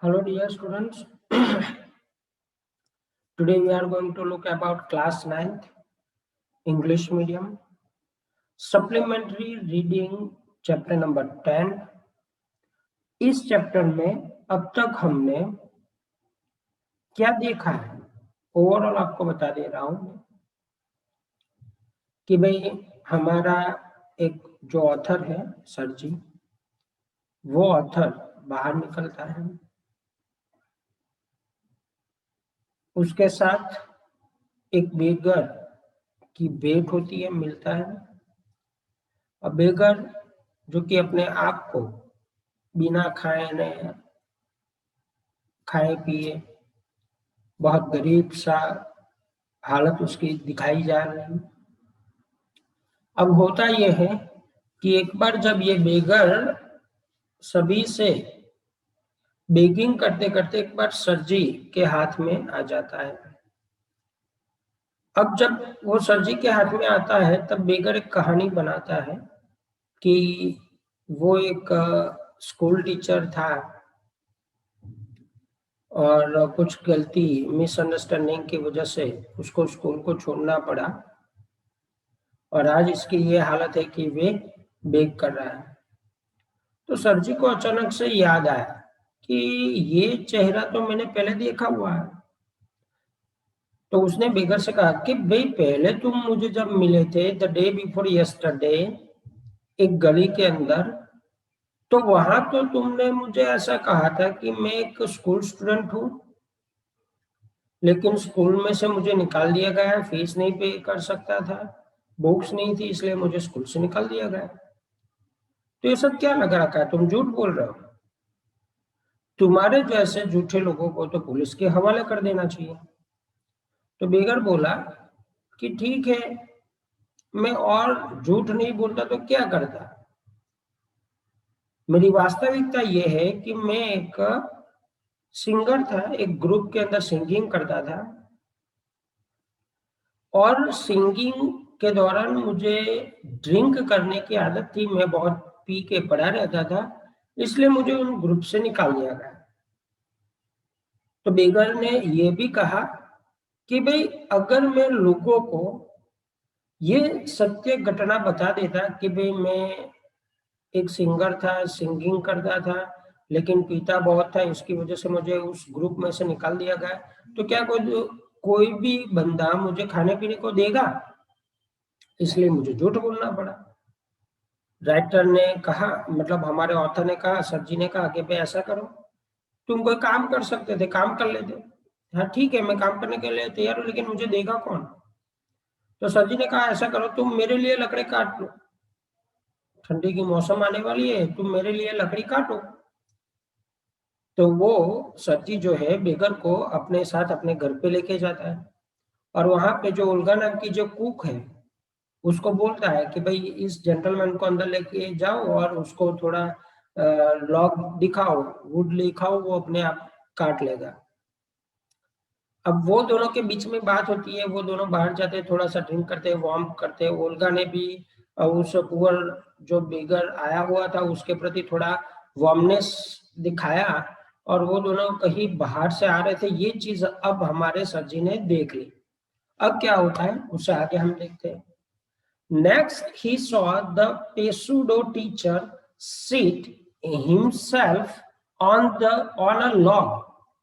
Hello dear students. Today we are going to look about class 9th English medium supplementary reading chapter number 10. इस chapter में अब तक हमने क्या देखा है ओवरऑल आपको बता दे रहा हूं कि भाई हमारा एक जो ऑथर है सर जी, वो ऑथर बाहर निकलता है, उसके साथ एक बेगर की भेंट होती है, मिलता है। और बेगर जो कि अपने आप को बिना खाए पिए बहुत गरीब सा हालत उसकी दिखाई जा रही। अब होता यह है कि एक बार जब ये बेगर सभी से बेगिंग करते करते एक बार सर जी के हाथ में आ जाता है। अब जब वो सर जी के हाथ में आता है तब बेगर एक कहानी बनाता है कि वो एक स्कूल टीचर था और कुछ गलती मिसअंडरस्टैंडिंग की वजह से उसको स्कूल को छोड़ना पड़ा और आज इसकी ये हालत है कि वे बेग कर रहा है। तो सर जी को अचानक से याद आया कि ये चेहरा तो मैंने पहले देखा हुआ है। तो उसने बेगर से कहा कि भाई पहले तुम मुझे जब मिले थे द डे बिफोर यस्टरडे एक गली के अंदर, तो वहां तो तुमने मुझे ऐसा कहा था कि मैं एक स्कूल स्टूडेंट हूँ, लेकिन स्कूल में से मुझे निकाल दिया गया, फीस नहीं पे कर सकता था, बुक्स नहीं थी, इसलिए मुझे स्कूल से निकाल दिया गया। तो ये सब क्या लग रखा है, तुम झूठ बोल रहे हो। तुम्हारे जैसे झूठे लोगों को तो पुलिस के हवाले कर देना चाहिए। तो बेगर बोला कि ठीक है, मैं और झूठ नहीं बोलता तो क्या करता। मेरी वास्तविकता यह है कि मैं एक सिंगर था, एक ग्रुप के अंदर सिंगिंग करता था और सिंगिंग के दौरान मुझे ड्रिंक करने की आदत थी, मैं बहुत पी के पड़ा रहता था, इसलिए मुझे उन ग्रुप से निकाल दिया गया। तो बेगर ने यह भी कहा कि भाई अगर मैं लोगों को ये सत्य घटना बता देता कि भाई मैं एक सिंगर था, सिंगिंग करता था, लेकिन पीता बहुत था, इसकी वजह से मुझे उस ग्रुप में से निकाल दिया गया, तो क्या कोई भी बंदा मुझे खाने पीने को देगा, इसलिए मुझे झूठ बोलना पड़ा। राइटर ने कहा, मतलब हमारे ऑथर ने कहा, सर जी ने कहा कि भाई ऐसा करो, तुम कोई काम कर सकते थे, काम कर लेते। हाँ ठीक है, मैं काम करने के लिए तैयार हूँ, लेकिन मुझे देगा कौन। तो सर जी ने कहा ऐसा करो, तुम मेरे लिए लकड़ी काट लो, ठंडी की मौसम आने वाली है, तुम मेरे लिए लकड़ी काटो। तो वो सर जी जो है बेगर को अपने साथ अपने घर पे लेके जाता है और वहां पे जो ओल्गा नाम की जो कुक है उसको बोलता है कि भाई इस जेंटलमैन को अंदर लेके जाओ और उसको थोड़ा लॉग दिखाओ, वुड दिखाओ, वो अपने आप काट लेगा। अब वो दोनों के बीच में बात होती है, वो दोनों बाहर जाते हैं, थोड़ा सा ड्रिंक करते हैं, वार्म करते हैं। ओल्गा ने भी उस पुअर जो बेगर आया हुआ था उसके प्रति थोड़ा वार्मनेस दिखाया और वो दोनों कहीं बाहर से आ रहे थे। ये चीज अब हमारे सर जी ने देख ली। अब क्या होता है उससे आगे हम देखते हैं। Next he saw the pseudo teacher sit himself on a log.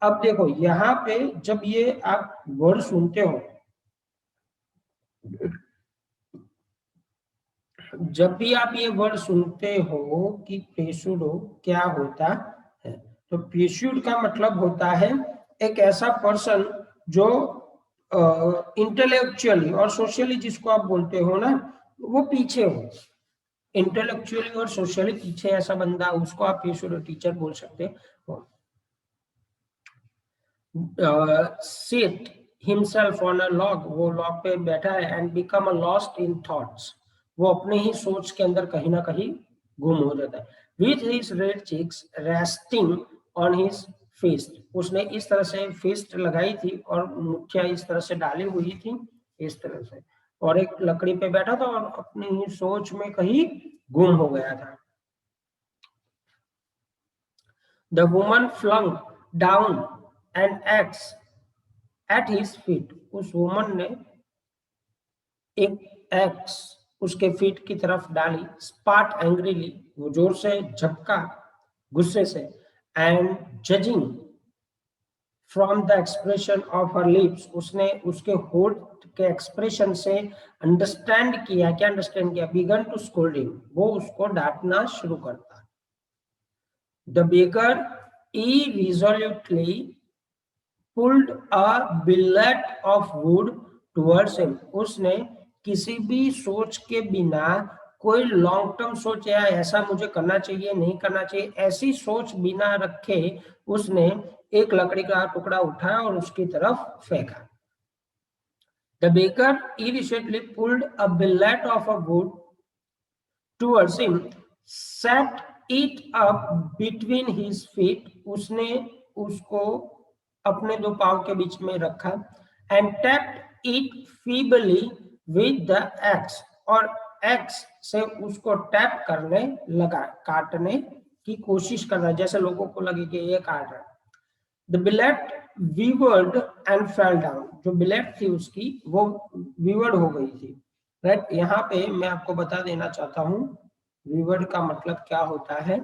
अब देखो यहाँ पे जब ये आप वर्ड सुनते हो, जब भी आप ये वर्ड सुनते हो कि पेशुडो क्या होता है, तो पेशुड का मतलब होता है एक ऐसा पर्सन जो इंटेलेक्चुअली और सोशली, जिसको आप बोलते हो ना, वो पीछे हो, इंटेलेक्चुअली और सोशली पीछे ऐसा बंदा, उसको आप पेशुडो टीचर बोल सकते हो। Sit himself on a log, वो लॉग पे बैठा है, and become a lost in thoughts, वो अपने ही सोच के अंदर कहीं ना कहीं गुम हो जाता है। With his red cheeks resting on his fist, उसने इस तरह से फिस्ट लगाई थी और मुठ्ठियां इस तरह से डाली हुई थी, इस तरह से, और एक लकड़ी पे बैठा था और अपनी ही सोच में कहीं गुम हो गया था। The woman flung down an axe at his feet. उस वुमन ने एक एक्स उसके फीट की तरफ डाली। स्पार्ट एंग्रीली, वो जोर से झपका गुस्से से। And judging from the expression of her lips, उसने उसके होठ के एक्सप्रेशन से अंडरस्टैंड किया। क्या अंडरस्टैंड किया? बिगन टू स्कोल्ड हिम, वो उसको डांटना शुरू करता। The baker irresolutely pulled a billet of wood towards him, उसने किसी भी सोच के बिना, कोई लॉन्ग टर्म सोच या ऐसा मुझे करना चाहिए नहीं करना चाहिए, ऐसी सोच बिना रखे उसने एक लकड़ी का टुकड़ा उठाया और उसकी तरफ फेंका। The baker irresolutely pulled a billet of a wood towards him, set it up between his feet, उसने उसको अपने दो पांव के बीच में रखा। And tapped it feebly with the x, और एक्स से उसको टैप करने लगा, काटने की कोशिश कर रहा है, जैसे लोगों को लगे कि ये काट रहा है। The billet veered and fell down, जो बिलेट थी उसकी वो वीवर्ड हो गई थी। राइट, यहाँ पे मैं आपको बता देना चाहता हूँ वीवर्ड का मतलब क्या होता है,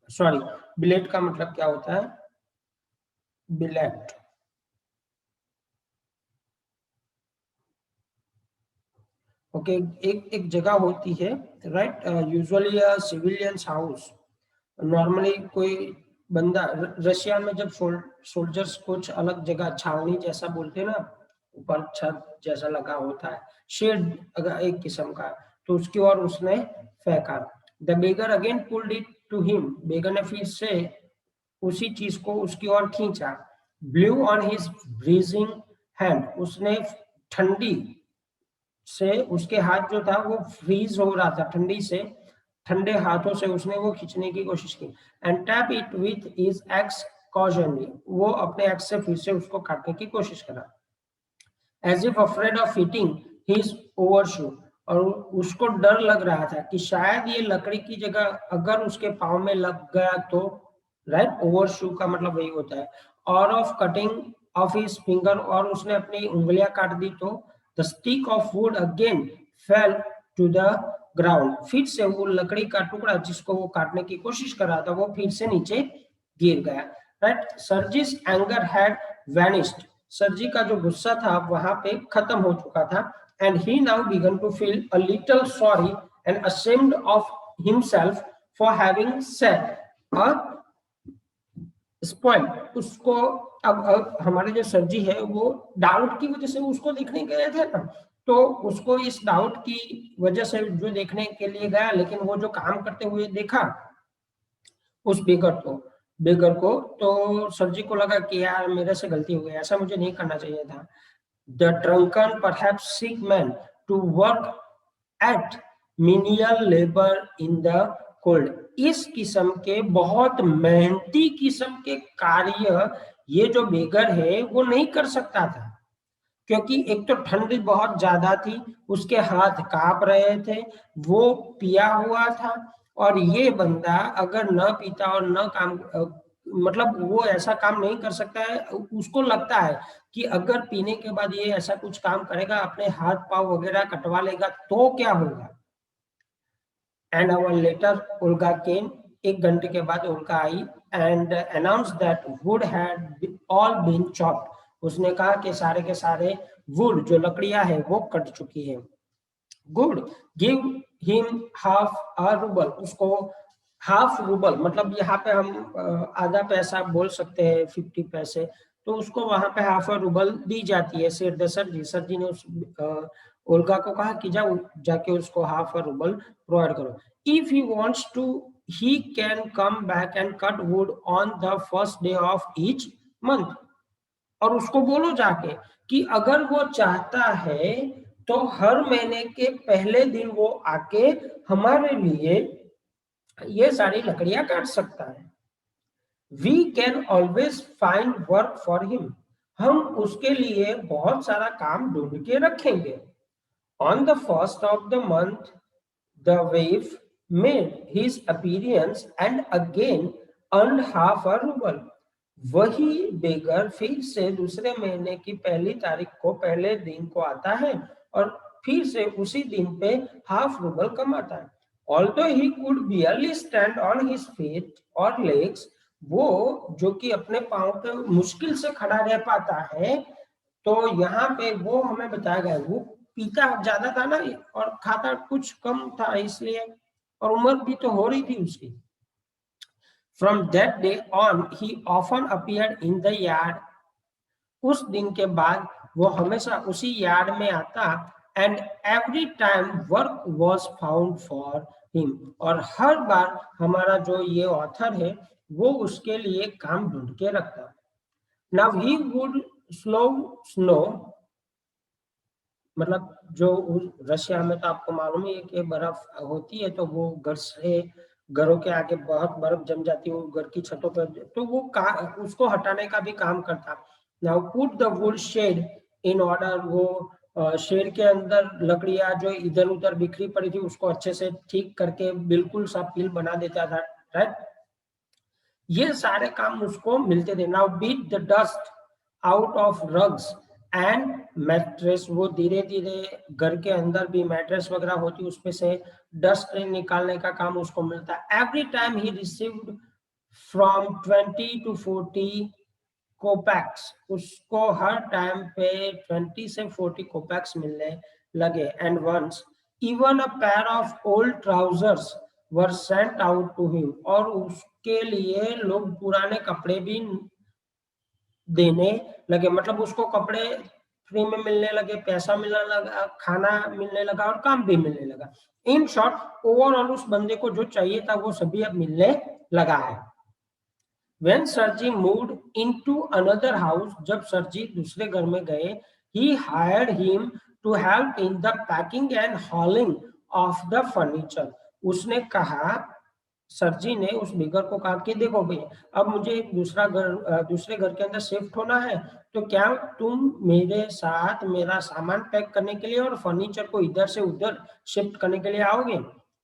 सॉरी बिलेट का मतलब क्या होता है। बिलेट ओके, एक जगह होती है, right, usually civilians house. Normally कोई बंदा, रशिया में जब सोल्जर्स कुछ अलग जगह छावनी जैसा बोलते हैं ना, ऊपर छत जैसा लगा होता है, शेड अगर एक किस्म का, तो उसकी ओर उसने फेंका। The beggar again pulled it to him, beggar ने फिर से उसी चीज को उसकी ओर खींचा। Blew on his freezing hand, उसने ठंडी से, उसके हाथ जो था वो फ्रीज हो रहा था ठंडी से, ठंडे हाथों से उसने वो खींचने की कोशिश की। And tap it with his axe cautiously, वो अपने एक्स से फिर से उसको काटने की कोशिश करा। As if afraid of hitting his overshoe, और उसको डर लग रहा था कि शायद ये लकड़ी की जगह अगर उसके पाँव में लग गया तो, राइट, ओवरशू का मतलब वही होता है। और of cutting off his finger, और उसने अपनी उंगलियां काट दी तो the stick of wood again fell to the ground, फिर से वो लकड़ी का टुकड़ा जिसको वो काटने की कोशिश कर रहा था वो फिर से नीचे गिर गया। राइट, सर्जिस एंगर हैड वैनिश्ड, सर्जी का जो गुस्सा था वहां पे खत्म हो चुका था। And he now began to feel a little sorry and ashamed of himself for having said a spoil, उसको अब हमारे जो सर्जी है वो डाउट की वजह से उसको देखने गए थे ना, तो उसको इस डाउट की वजह से जो देखने के लिए गया, लेकिन वो जो काम करते हुए देखा उस बेगर को, तो सर्जी को लगा कि यार मेरे से गलती हो गई, ऐसा मुझे नहीं करना चाहिए था। The drunken perhaps sick man to work at menial labour in the cold, इस किस्म के बहुत मेहनती किस्म के कार्य ये जो बेगर है वो नहीं कर सकता था, क्योंकि एक तो ठंडी बहुत ज्यादा थी, उसके हाथ कांप रहे थे, वो पिया हुआ था, और ये बंदा अगर न पीता और न काम, मतलब वो ऐसा काम नहीं कर सकता है। उसको लगता है कि अगर पीने के बाद ये ऐसा कुछ काम करेगा, अपने हाथ पांव वगैरह कटवा लेगा तो क्या होगा। And hour later Olga came, एक घंटे के बाद उल्का आई। And announced that wood had all been chopped, उसने कहा कि सारे के सारे वुड जो लकड़ियां है वो कट चुकी है। Good, give him half a rouble, उसको हाफ रूबल, मतलब यहाँ पे हम आधा पैसा बोल सकते हैं, 50 पैसे, तो उसको वहां पे हाफ अ रूबल दी जाती है। सिर सर जी ने उस ओल्गा को कहा कि जाओ जाके उसको हाफ अ रूबल प्रोवाइड करो। If he wants to he can come back and cut wood on the first day of each month, और उसको बोलो जाके कि अगर वो चाहता है तो हर महीने के पहले दिन वो आके हमारे लिए ये सारी लकड़ियां काट सकता है। We can always find work for him, हम उसके लिए बहुत सारा काम ढूंढ के रखेंगे। On the first of the month the wave made his appearance and again earned half a ruble. वही बेगर फिर से दूसरे महीने की पहली तारीख को पहले दिन को आता है और फिर से उसी दिन पे हाफ रूबल कमाता है। Although he could barely stand on his feet और लेग्स, वो जो कि अपने पांव पे मुश्किल से खड़ा रह पाता है, तो यहाँ पे वो हमें बताया गया वो पीता ज्यादा था ना और खाता कुछ कम था, इसलिए, और उम्र भी तो हो रही थी उसकी। From that day on, he often appeared in the yard. उस दिन के बाद वो हमेशा उसी यार्ड में आता, and every time work was found for him, और हर बार हमारा जो ये ऑथर है वो उसके लिए काम ढूंढ के रखता। Now he would slow snow, मतलब जो रशिया में तो आपको मालूम है कि बर्फ होती है, तो वो घर से घरों के आगे बहुत बर्फ जम जाती है, वो घर की छतों पर, तो वो उसको हटाने का भी काम करता। Now put the wood shed in order, वो शेड के अंदर लकड़ियां जो इधर उधर बिखरी पड़ी थी उसको अच्छे से ठीक करके बिल्कुल सा पील बना देता था, राइट। ये सारे काम उसको मिलते थे। Now beat the dust out of rugs and mattress, वो धीरे धीरे घर के अंदर भी मैट्रेस वगैरह होती उसमें से डस्ट निकालने का काम उसको मिलता है। Every time he received from 20 to 40 कोपैक्स, उसको हर टाइम पे 20 से 40 कोपैक्स मिलने लगे। And once even a pair of old trousers were sent out to him, और उसके लिए लोग पुराने कपड़े भी देने लगे, मतलब उसको कपड़े फ्री में मिलने लगे, पैसा मिलने लगा, खाना मिलने लगा और काम भी मिलने लगा। इन शॉर्ट ओवरऑल उस बंदे को जो चाहिए था वो सभी अब मिलने लगा है। When Sarji moved into another house, जब सरजी दूसरे घर में गए, he hired him to help in the packing and hauling of the furniture. उसने कहा, सरजी ने उस बिगर को कहा कि देखो भैया, अब मुझे दूसरे घर के अंदर शिफ्ट होना है, तो क्या तुम मेरे साथ मेरा सामान पैक करने के लिए और फर्नीचर को इधर से उधर शिफ्ट करने के लिए आओगे?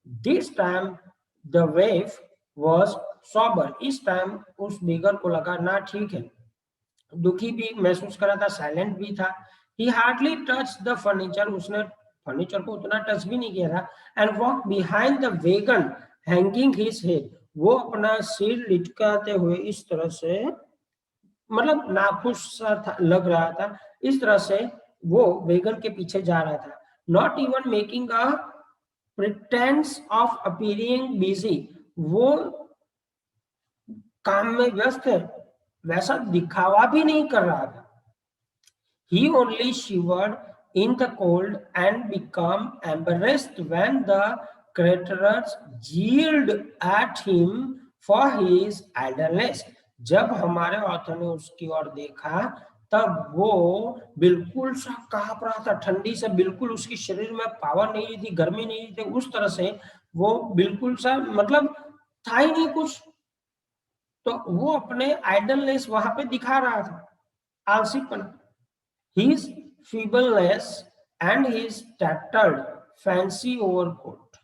This time the वेफ was sober, इस टाइम उस बिगर को लगा ना ठीक है, दुखी भी महसूस कर रहा था, साइलेंट भी था। He hardly touch the furniture, उसने फर्नीचर को उतना टच भी नहीं किया था। And walk behind the wagon hanging his head, वो अपना सिर लिटकाते हुए इस तरह से, मतलब नाखुश सा लग रहा था, इस तरह से वो वेगन के पीछे जा रहा था। Not even making a pretence of appearing busy, वो काम में व्यस्त है, वैसा दिखावा भी नहीं कर रहा था। He only shivered in the cold and became embarrassed when the creditors jeered at him for his idleness. जब हमारे ऑथर ने उसकी ओर देखा तब वो बिल्कुल सा कांप रहा था, ठंडी से बिल्कुल उसकी शरीर में पावर नहीं थी, गर्मी नहीं थी, उस तरह से वो बिल्कुल सा, मतलब था ही नहीं कुछ, तो वो अपने आइडलनेस वहां पे दिखा रहा था, आलसीपन। His feebleness and his tattered fancy overcoat.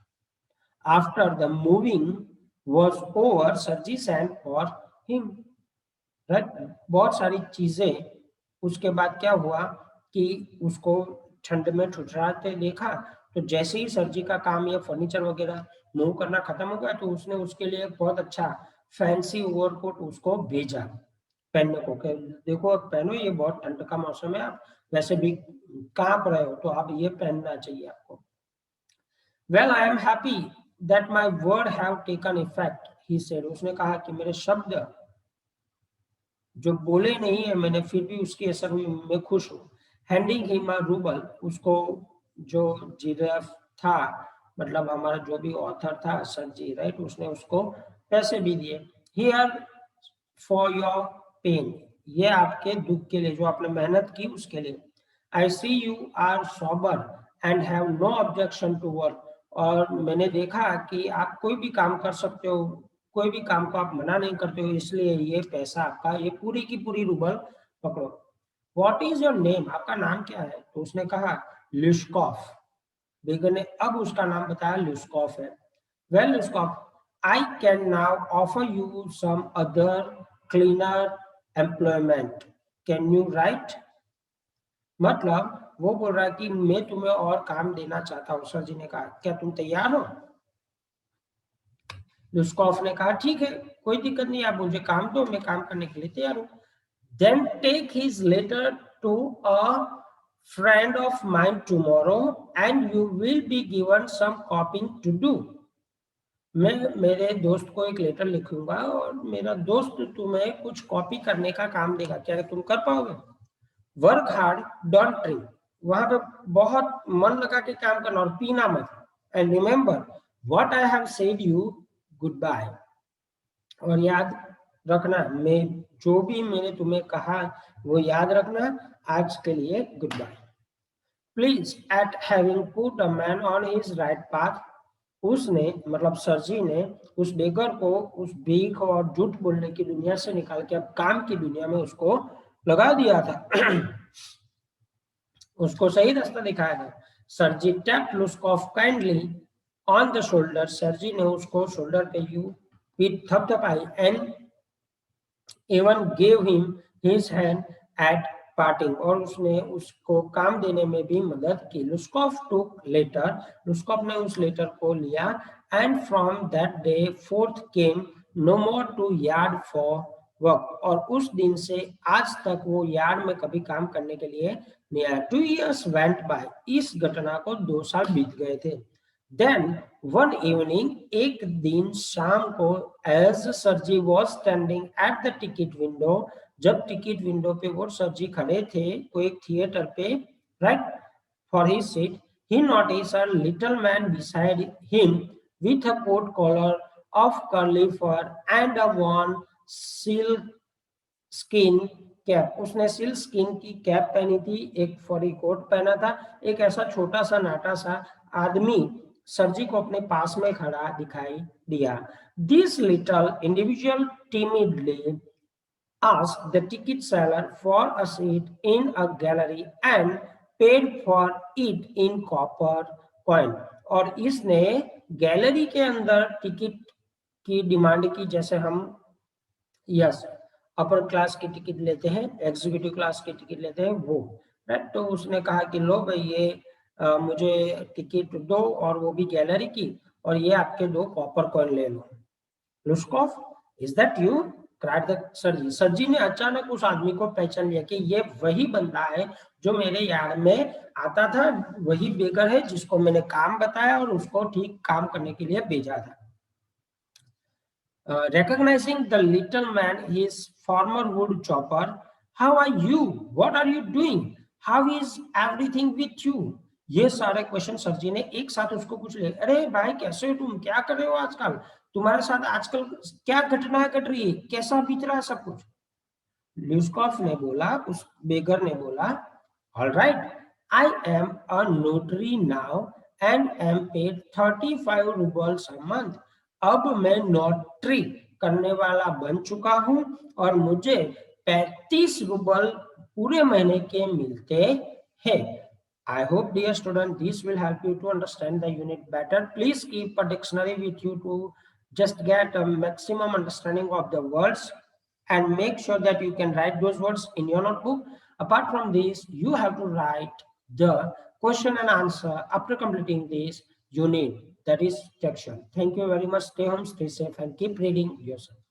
After the moving was over, Sarji sent for him. Right? बहुत सारी चीजें उसके बाद क्या हुआ कि उसको ठंड में ठुठराते देखा, तो जैसे ही सरजी का काम या फर्नीचर वगैरह मूव करना खत्म हो गया, तो उसने उसके लिए एक बहुत अच्छा फैंसी ओवरकोट उसको भेजा पहनने को, कि देखो अब पहनो, ये बहुत ठंड का मौसम है, आप वैसे भी कांप रहे हो, तो आप ये पहनना चाहिए आपको। Well I am happy that my word have taken effect, he said, उसने कहा कि मेरे शब्द जो बोले नहीं है मैंने, फिर भी उसकी असर हुई, मैं खुश हूँ। हैंडिंग हिम अ रूबल, उसको जो जिराफ था, मतलब हमारा जो भी ऑथर था सर जी, राइट, उसने उसको पैसे भी दिए। हियर फॉर योर पेन, ये आपके दुख के लिए, जो आपने मेहनत की उसके लिए। I see you are sober and have no objection to work, और मैंने देखा कि आप कोई भी काम कर सकते हो, कोई भी काम को आप मना नहीं करते हो, इसलिए ये पैसा आपका, ये पूरी की पूरी रूबल पकड़ो। व्हाट इज योर नेम, आपका नाम क्या है? तो उसने कहा ल्यूशकॉफ। बेगर ने अब उसका नाम बताया, ल्यूशकॉफ है। Well Lushkoff, I can now offer you some other cleaner employment. Can you write? मतलब वो बोल रहा है कि मैं तुम्हें और काम देना चाहता हूँ। सर जी ने कहा क्या तुम तैयार हो? लुस्कॉफ ने कहा ठीक है, कोई दिक्कत नहीं, आप मुझे काम दो, मैं काम करने के लिए तैयार हूँ। Then take his letter to a friend of mine tomorrow and you will be given some copying to do. मैं मेरे दोस्त को एक लेटर लिखूंगा और मेरा दोस्त तुम्हें कुछ कॉपी करने का काम देगा, क्या तुम कर पाओगे? वर्क हार्ड, डोंट ड्रिंक, वहां पे बहुत मन लगा के काम करना और पीना मत। And remember what I have said you, goodbye, और याद रखना मैं जो भी मैंने तुम्हें कहा वो याद रखना, आज के लिए goodbye. Please at having put a man on his right path, उसने मतलब सरजी ने उस बेगर को उस भीख और झूठ बोलने की दुनिया से निकाल के अब काम की दुनिया में उसको लगा दिया था। उसको सही रास्ता दिखाया था। Sergei tapped Lushkoff kindly on the shoulder, Sergei ने उसको शोल्डर पे यू पीठ थपथपाई एंड even gave him his hand at parting, और उसने उसको काम देने में भी मदद की। लुस्कॉफ took letter, लुस्कॉफ ने उस लेटर को लिया, and from that day forth came no more to yard for work, और उस दिन से आज तक वो यार्ड में कभी काम करने के लिए नहीं आया। 2 years went by, इस घटना को 2 साल बीत गए थे। Then one evening, एक दिन शाम को, as सरजी was standing at the ticket window, जब टिकट विंडो पे वो सरजी खड़े थे कोई एक थिएटर पे, right, for his seat, he noticed a little man beside him with a coat collar of curly fur and a worn silk skin cap, उसने सिल्क स्किन की कैप पहनी थी, एक फरी कोट पहना था। एक ऐसा छोटा सा नाटा सा आदमी सरजी को अपने पास में खड़ा दिखाई दिया। This little individual timidly asked the ticket seller for a seat in a gallery and paid for it in copper coin, और इसने गैलरी के अंदर टिकट की डिमांड की, जैसे हम यस अपर क्लास की टिकट लेते हैं, एग्जीक्यूटिव क्लास की टिकट लेते हैं वो, राइट। तो उसने कहा कि लो भाई ये मुझे टिकट दो और वो भी गैलरी की, और ये आपके 2 कॉपर कॉइन ले लो। Lushkoff, is that you, cried the Sergei. Sergei ने अचानक उस आदमी को पहचान लिया कि ये वही बंदा है जो मेरे यार्ड में आता था, वही बेगर है जिसको मैंने काम बताया और उसको ठीक काम करने के लिए भेजा था। Recognizing the little man, his former wood chopper, how are you, what are you doing, how is everything with you, ये सारे क्वेश्चन सरजी ने एक साथ उसको पूछ लिए। अरे भाई कैसे हो तुम, क्या कर रहे हो आजकल, तुम्हारे साथ आजकल क्या घटनाएं घट रही है, कैसा बीत रहा है सब कुछ। ल्यूस्कॉफ ने बोला, उस बेगर ने बोला, all right, I am a notary now and M paid 35 roubles a month, अब मैं नोटरी करने वाला बन चुका हूं और मुझे 35 रूबल पूरे महीने के मिलते हैं। I hope, dear student, this will help you to understand the unit better. Please keep a dictionary with you to just get a maximum understanding of the words and make sure that you can write those words in your notebook. Apart from this, you have to write the question and answer after completing this unit, that is section. Thank you very much. Stay home, stay safe, and keep reading yourself.